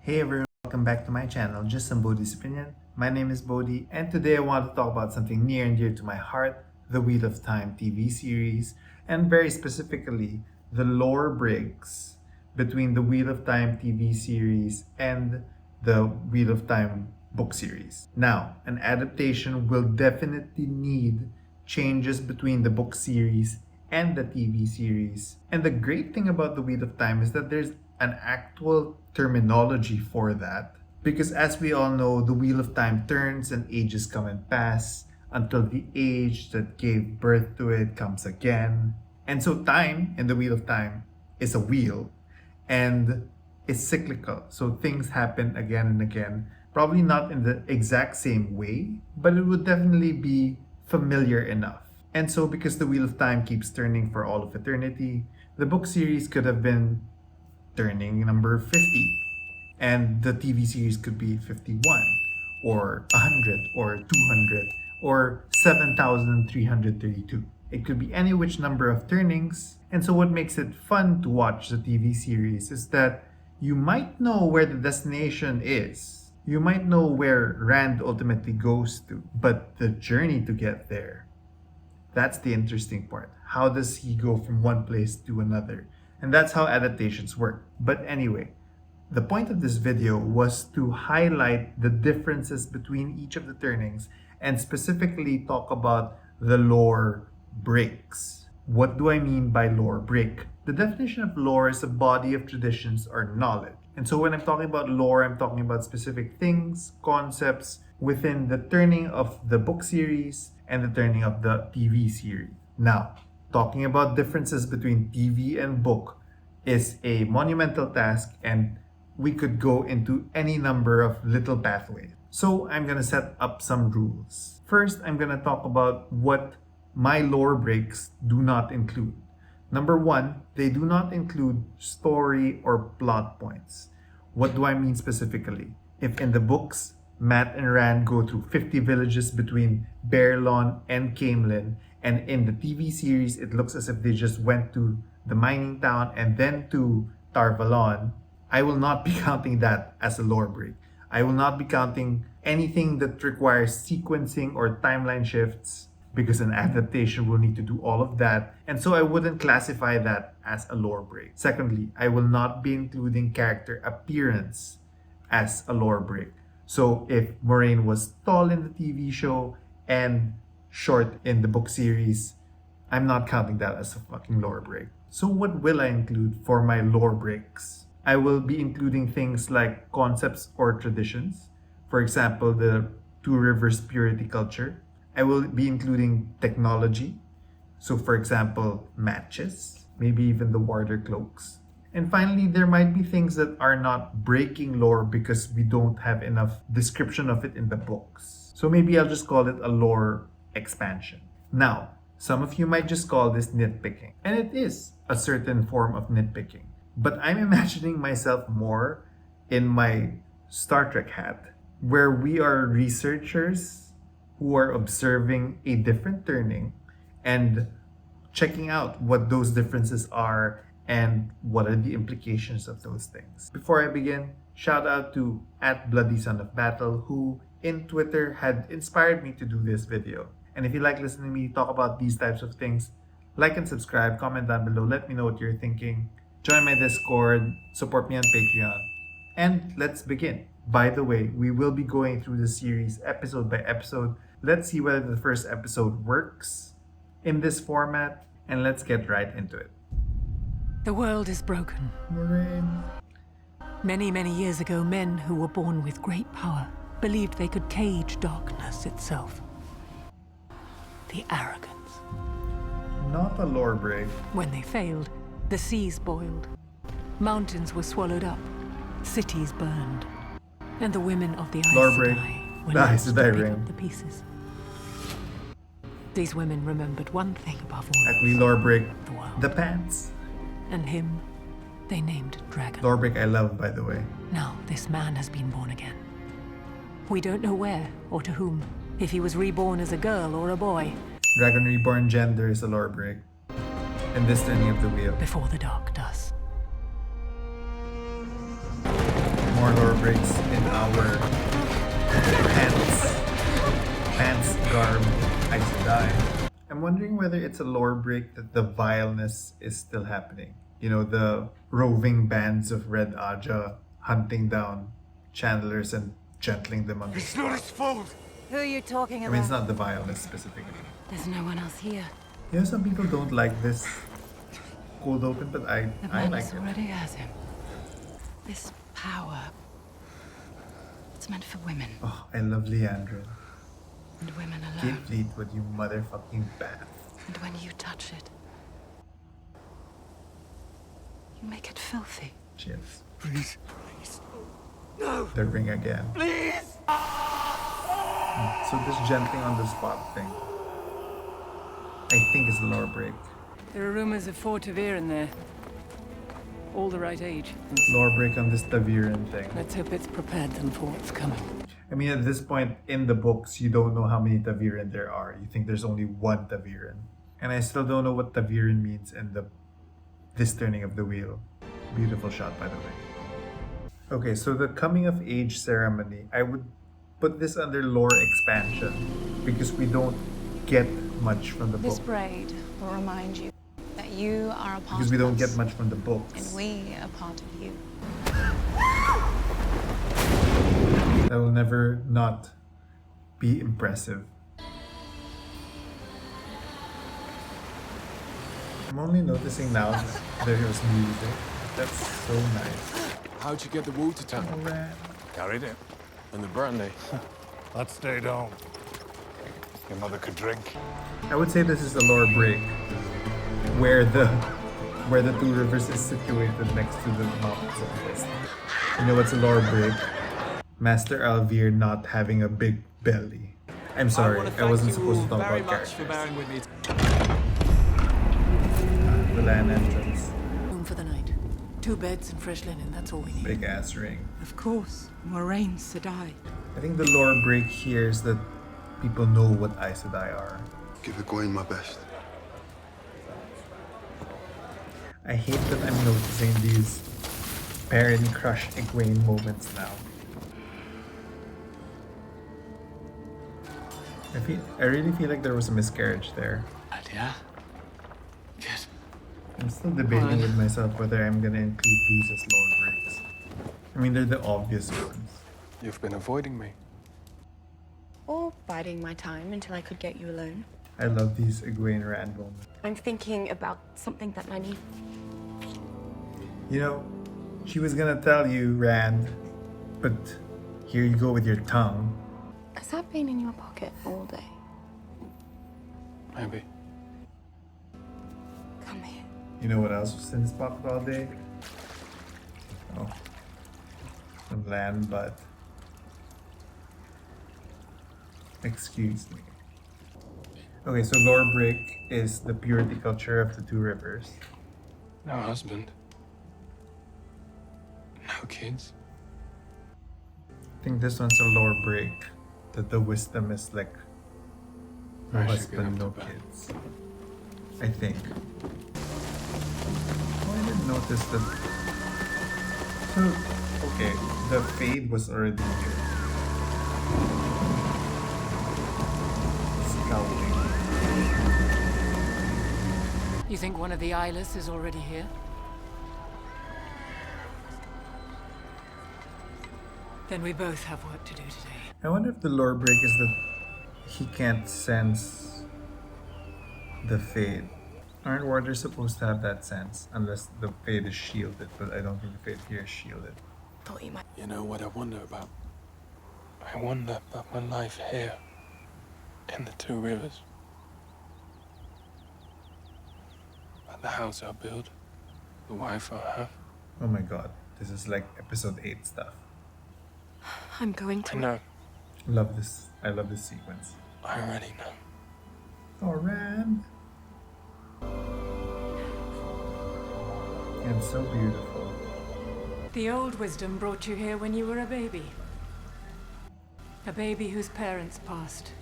Hey everyone, welcome back to my channel, Just Some Bodhi's Opinion. My name is Bodhi, and today I want to talk about something near and dear to my heart, the Wheel of Time TV series, and very specifically, the lore breaks between the Wheel of Time TV series and the Wheel of Time book series. Now, an adaptation will definitely need changes between the book series and the TV series. And the great thing about the Wheel of Time is that there's an actual terminology for that. Because as we all know, the Wheel of Time turns and ages come and pass until the age that gave birth to it comes again. And so time in the Wheel of Time is a wheel and it's cyclical. So things happen again and again. Probably not in the exact same way, but it would definitely be familiar enough. And so because the Wheel of Time keeps turning for all of eternity, the book series could have been turning number 50. And the TV series could be 51 or 100 or 200 or 7,332. It could be any which number of turnings. And so what makes it fun to watch the TV series is that you might know where the destination is. You might know where Rand ultimately goes to, but the journey to get there, that's the interesting part. How does he go from one place to another? And that's how adaptations work. But anyway, the point of this video was to highlight the differences between each of the turnings and specifically talk about the lore breaks. What do I mean by lore break? The definition of lore is a body of traditions or knowledge. And so when I'm talking about lore, I'm talking about specific things, concepts within the turning of the book series and the turning of the TV series. Now, talking about differences between TV and book is a monumental task, and we could go into any number of little pathways. So I'm going to set up some rules. First, I'm going to talk about what my lore breaks do not include. Number one, they do not include story or plot points. What do I mean specifically? If in the books, Matt and Rand go through 50 villages between Baerlon and Camelin, and in the TV series, it looks as if they just went to the mining town and then to Tarvalon, I will not be counting that as a lore break. I will not be counting anything that requires sequencing or timeline shifts, because an adaptation will need to do all of that, and so I wouldn't classify that as a lore break. Secondly, I will not be including character appearance as a lore break. So if Moraine was tall in the TV show and short in the book series, I'm not counting that as a fucking lore break. So what will I include for my lore breaks? I will be including things like concepts or traditions. For example, the Two Rivers purity culture. I will be including technology. So for example, matches, maybe even the warder cloaks. And finally, there might be things that are not breaking lore because we don't have enough description of it in the books. So maybe I'll just call it a lore expansion. Now, some of you might just call this nitpicking. And it is a certain form of nitpicking. But I'm imagining myself more in my Star Trek hat, where we are researchers who are observing a different turning and checking out what those differences are and what are the implications of those things. Before I begin, shout out to @BloodySonOfBattle, who in Twitter had inspired me to do this video. And if you like listening to me talk about these types of things, like and subscribe, comment down below, let me know what you're thinking. Join my Discord, support me on Patreon, and let's begin. By the way, we will be going through the series episode by episode. Let's see whether the first episode works in this format, and let's get right into it. The world is broken. Moraine. Many, many years ago, men who were born with great power believed they could cage darkness itself. The arrogance. Not a lore break. When they failed, the seas boiled. Mountains were swallowed up. Cities burned. And the women of the Lore Aes break. Sedai were The Aes left to Sedai pick ring. up the pieces. These women remembered one thing above all Actually, else, lore break. the world. The pants. And him, they named Dragon. Lore break I love, by the way. Now, this man has been born again. We don't know where or to whom, if he was reborn as a girl or a boy. Dragon Reborn gender is a lore break. In this turning of the wheel. Before the dark does. More lore breaks in our pants garb Aes Sedai. I'm wondering whether it's a lore break that the vileness is still happening. You know, the roving bands of Red Aja hunting down channelers and gentling them on the It's not his fault! Who are you talking I about? mean, it's not the vileness specifically. There's no one else here. You know, some people don't like this cold open, but I The like madness it. already has him. This power. It's meant for women. Oh, I love Leandrin. And women Kate alone. Fleetwood, you motherfucking bat. And when you touch it, you make it filthy. Cheers. Please. Please. No! The ring again. Please! So this gentling on the spot thing, I think is a lore break. There are rumors of 4 Tavir in there. All the right age. Lore break on this Taviran thing. Let's hope it's prepared them for what's coming. I mean, at this point in the books, you don't know how many Taviran there are. You think there's only one Taviran. And I still don't know what Taviran means in this turning of the wheel. Beautiful shot, by the way. Okay, so the coming of age ceremony, I would put this under lore expansion because we don't get much from the This book. braid will remind you that you are a part Because we of don't us, get much from the books. and we are part of you. That will never not be impressive. I'm only noticing now that there was music. That's so nice. How'd you get the water tank? Alright. Carried it. And the brandy. That stayed home. Your mother could drink. I would say this is a lore break where the Two Rivers is situated next to the mountains of the west. You know what's a lore break? Master Alvir not having a big belly. I'm sorry, I wasn't supposed to talk about characters. with me. The land entrance, Room for the night. 2 beds and fresh linen, that's all we need. big ass ring. Of course, Moraine Sedai. I think the lore break here is that people know what Aes Sedai are. Give Egwene my best. I hate that I'm noticing these parent crush Egwene moments now. I really feel like there was a miscarriage there. Yeah? Good. I'm still debating with myself whether I'm gonna include these as lore breaks. I mean, they're the obvious ones. You've been avoiding me. Or biding my time until I could get you alone. I love these Egwene Rand moments. I'm thinking about something that I need. You know, she was gonna tell you, Rand, but here you go with your tongue. Has that been in your pocket all day? Maybe. Come here. You know what else was in his pocket all day? Oh. Some land, but... Excuse me. Okay, so lore break is the purity culture of the Two Rivers. No husband. No kids. I think this one's a lore break. That the wisdom is like no I should get husband, no up to bed. kids. I think. Oh, I didn't notice that. So, okay, the fade was already here. Scouting. You think one of the eyeless is already here? Then we both have work to do today. I wonder if the lore break is that he can't sense the fade. Aren't warders supposed to have that sense? Unless the fade is shielded, but I don't think the fade here is shielded. Thought you might. You know what I wonder about? I wonder about my life here. In the Two Rivers. About the house I build. The wife I have. Oh my god, this is like episode 8 stuff. I'm going I to. know. Love this. I love this sequence. I already know. Oh, Rand. And so beautiful. The old wisdom brought you here when you were a baby. A baby whose parents passed.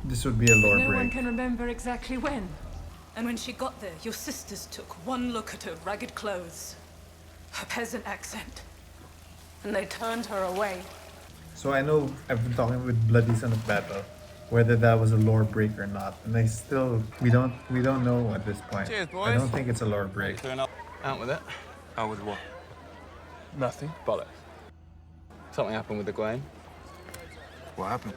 This would be a lore No one break. can remember exactly when. And when she got there, your sisters took one look at her ragged clothes, her peasant accent, and they turned her away. So I know I've been talking with Bloody Son of Battle, whether that was a lore break or not, and we don't know at this point. Cheers, I boys. don't think it's a lore break. Out with it. Out with what? Nothing. Bollocks. Something happened with the Gwen. What happened?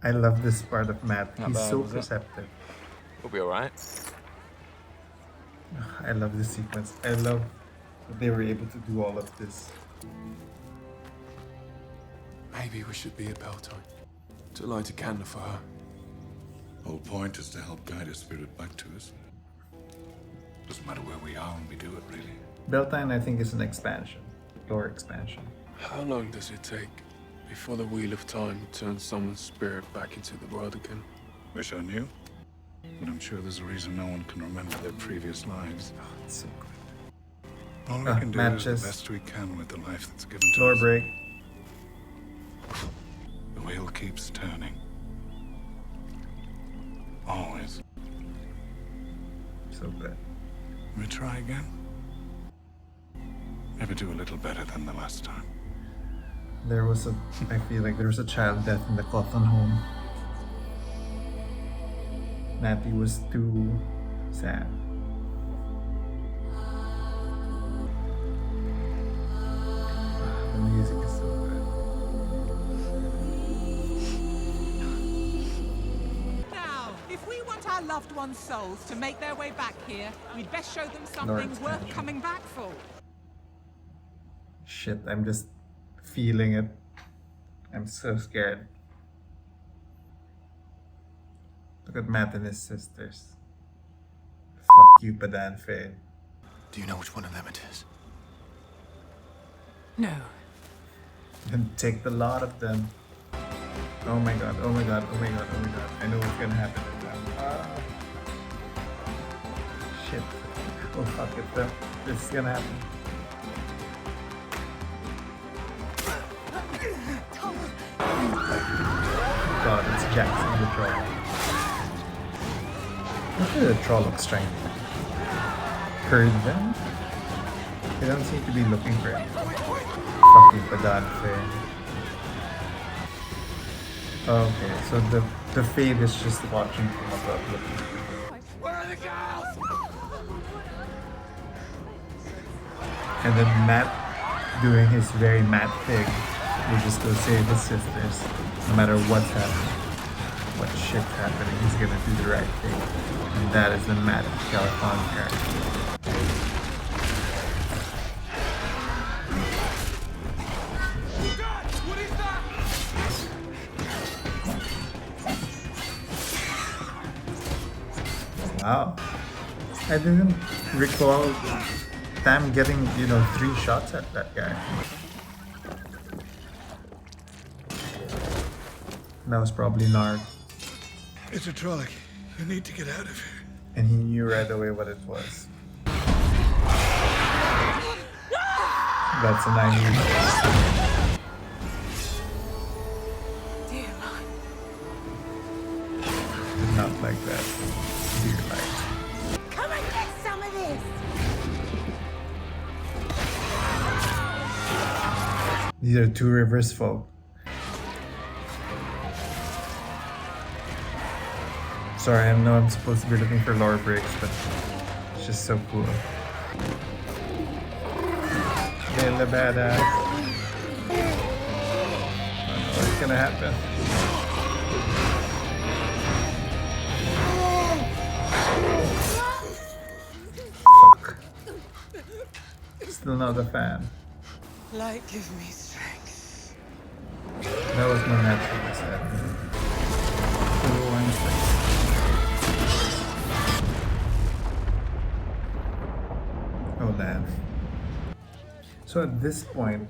I love this part of Matt. Not He's bad, so was it? perceptive. We'll be all right. I love this sequence. I love that they were able to do all of this. Maybe we should be at Beltane to light a candle for her. Whole point is to help guide a spirit back to us. Doesn't matter where we are when we do it, really. Beltane, I think, is an expansion, lore expansion. How long does it take before the Wheel of Time turns someone's spirit back into the world again? Wish I knew. But I'm sure there's a reason no one can remember their previous lives. It's so good. All we can do is matches. the best we can with the life that's given to Lore us. break. The wheel keeps turning. Always. So good. We try again? Maybe do a little better than the last time. I feel like there was a child death in the Cotton home. Natty was too sad. The music is so good. Now, if we want our loved ones' souls to make their way back here, we'd best show them Lore something worth expansion. coming back for. Shit, I'm just feeling it. I'm so scared. Look at Matt and his sisters. Fuck you, Padan Faye. Do you know which one of them it is? No. And take the lot of them. Oh my god, oh my god, oh my god, oh my god. I know what's gonna happen to them. Shit. Oh fuck it, this is gonna happen. God, it's Jackson the troll. Look at the troll looks trying to herd them. They don't seem to be looking for it. Fucking Padan Faye. Okay, so the Fade is just watching from above looking. Where are the girls? And then Matt doing his very Matt thing. He just go save his sisters. No matter what's happening. What shit's happening, he's gonna do the right thing. And that is the Matt Califon character. Wow. I didn't recall Tam getting, 3 shots at that guy. That was probably Nard. It's a Trolloc. You need to get out of here. And he knew right away what it was. That's an I knew. Dear light. Did not like that. Dear light. Come and get some of this! These are 2 Rivers folk. Sorry, I know I'm supposed to be looking for lore breaks, but it's just so cool. Little badass. I don't know what's gonna happen. Fuck. Still not a fan. Light, give me strength. That was my natural reset. Oh damn. So at this point,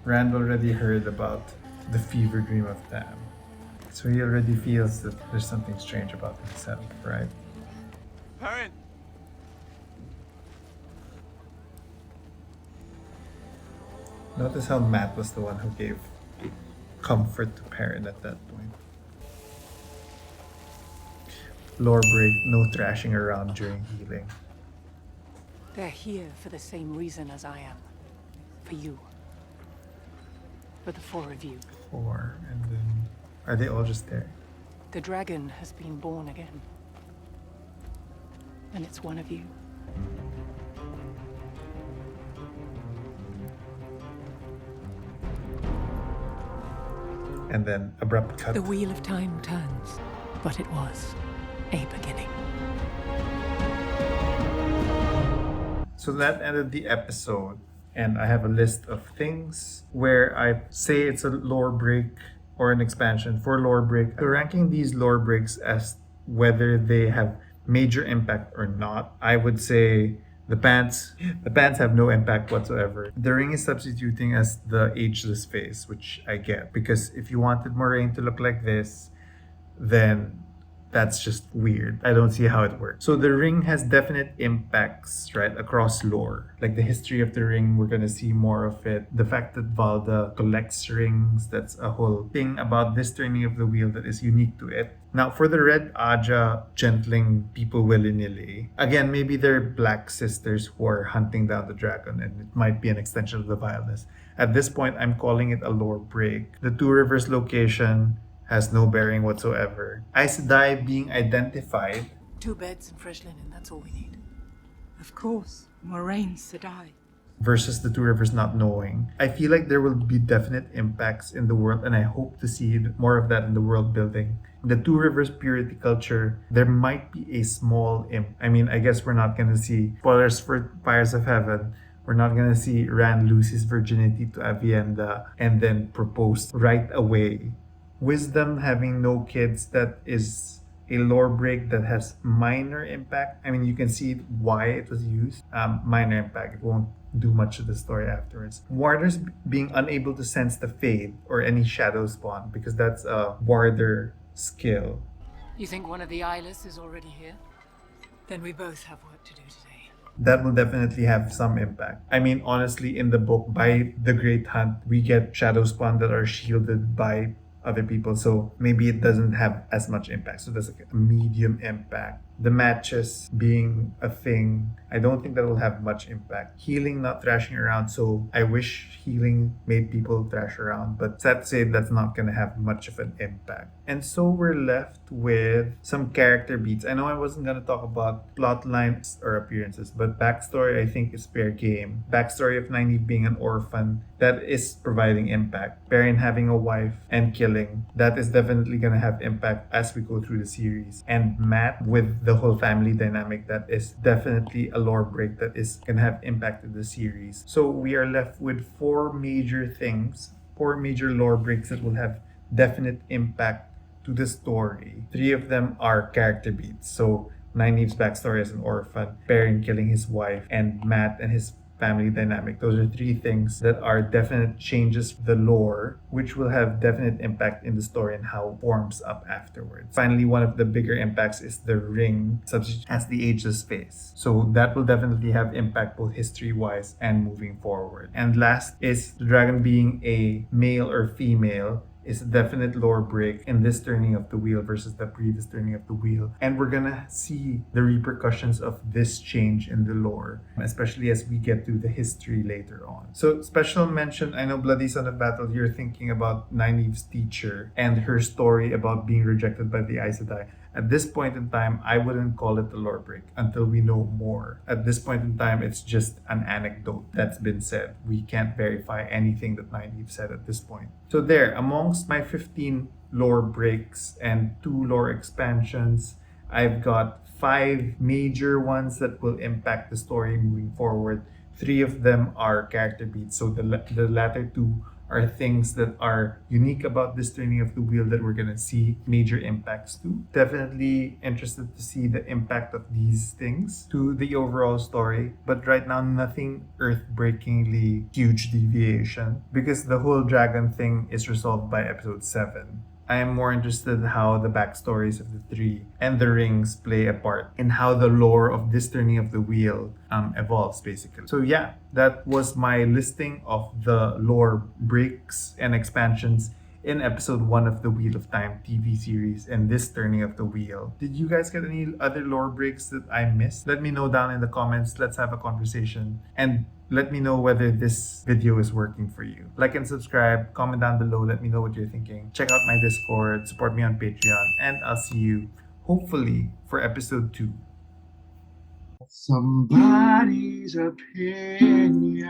Rand already heard about the fever dream of Tam. So he already feels that there's something strange about himself, right? Perrin! Notice how Matt was the one who gave comfort to Perrin at that point. Lore break, no thrashing around during healing. They're here for the same reason as I am. For you. For the four of you. Four, and then are they all just there? The dragon has been born again. And it's one of you. And then abrupt cut. The wheel of time turns, but it was a beginning. So that ended the episode, and I have a list of things where I say it's a lore break or an expansion for lore break. So ranking these lore breaks as whether they have major impact or not, I would say the pants have no impact whatsoever. The ring is substituting as the ageless face, which I get, because if you wanted Moraine to look like this, then that's just weird. I don't see how it works. So the ring has definite impacts, right, across lore. Like the history of the ring, we're gonna see more of it. The fact that Valda collects rings, that's a whole thing about this turning of the wheel that is unique to it. Now, for the Red Aja gentling people willy-nilly, again, maybe they're black sisters who are hunting down the dragon, and it might be an extension of the vileness. At this point, I'm calling it a lore break. The Two Rivers location has no bearing whatsoever. Aes Sedai being identified. 2 beds and fresh linen, that's all we need. Of course, Moraine Sedai. Versus the Two Rivers not knowing. I feel like there will be definite impacts in the world, and I hope to see more of that in the world building. The Two Rivers purity culture, there might be a small I guess we're not gonna see, spoilers for Fires of Heaven, we're not gonna see Rand lose his virginity to Avienda and then propose right away. Wisdom having no kids, that is a lore break that has minor impact. I mean, you can see why it was used. Minor impact. It won't do much to the story afterwards. Warders being unable to sense the fade or any shadow spawn, because that's a warder skill. You think one of the eyeless is already here? Then we both have work to do today. That will definitely have some impact. I mean, honestly, in the book, by the Great Hunt, we get shadow spawn that are shielded by other people, so maybe it doesn't have as much impact. So there's like a medium impact. The matches being a thing, I don't think that will have much impact. Healing not thrashing around, so I wish healing made people thrash around, but sad to say that's not gonna have much of an impact. And so we're left with some character beats. I know I wasn't gonna talk about plot lines or appearances, but backstory I think is fair game. Backstory of Nynaeve being an orphan, that is providing impact. Perrin having a wife and killing, that is definitely gonna have impact as we go through the series. And Matt with the whole family dynamic, that is definitely a lore break that is gonna have impacted the series. So we are left with 4 major things, 4 major lore breaks that will have definite impact to the story. 3 of them are character beats. So Nynaeve's backstory as an orphan, Perrin killing his wife, and Matt and his family dynamic. Those are 3 things that are definite changes to the lore, which will have definite impact in the story and how it forms up afterwards. Finally, one of the bigger impacts is the ring substitute as the ageless face. So that will definitely have impact both history-wise and moving forward. And last is the dragon being a male or female is a definite lore break in this turning of the wheel versus the previous turning of the wheel. And we're gonna see the repercussions of this change in the lore, especially as we get to the history later on. So special mention, I know Bloody Son of Battle, you're thinking about Nynaeve's teacher and her story about being rejected by the Aes Sedai. At this point in time, I wouldn't call it a lore break until we know more. At this point in time, it's just an anecdote that's been said. We can't verify anything that Nynaeve said at this point. So there, amongst my 15 lore breaks and 2 lore expansions, I've got 5 major ones that will impact the story moving forward. 3 of them are character beats. So the latter 2 are things that are unique about this turning of the wheel that we're gonna see major impacts to. Definitely interested to see the impact of these things to the overall story, but right now nothing earth-breakingly huge deviation because the whole dragon thing is resolved by episode 7. I am more interested in how the backstories of the 3 and the rings play a part in how the lore of this turning of the wheel evolves, basically. So yeah, that was my listing of the lore breaks and expansions in episode 1 of the Wheel of Time TV series and this turning of the wheel. Did you guys get any other lore breaks that I missed? Let me know down in the comments. Let's have a conversation. And let me know whether this video is working for you. Like and subscribe, comment down below, let me know what you're thinking. Check out my Discord, support me on Patreon, and I'll see you hopefully for episode 2. Somebody's opinion.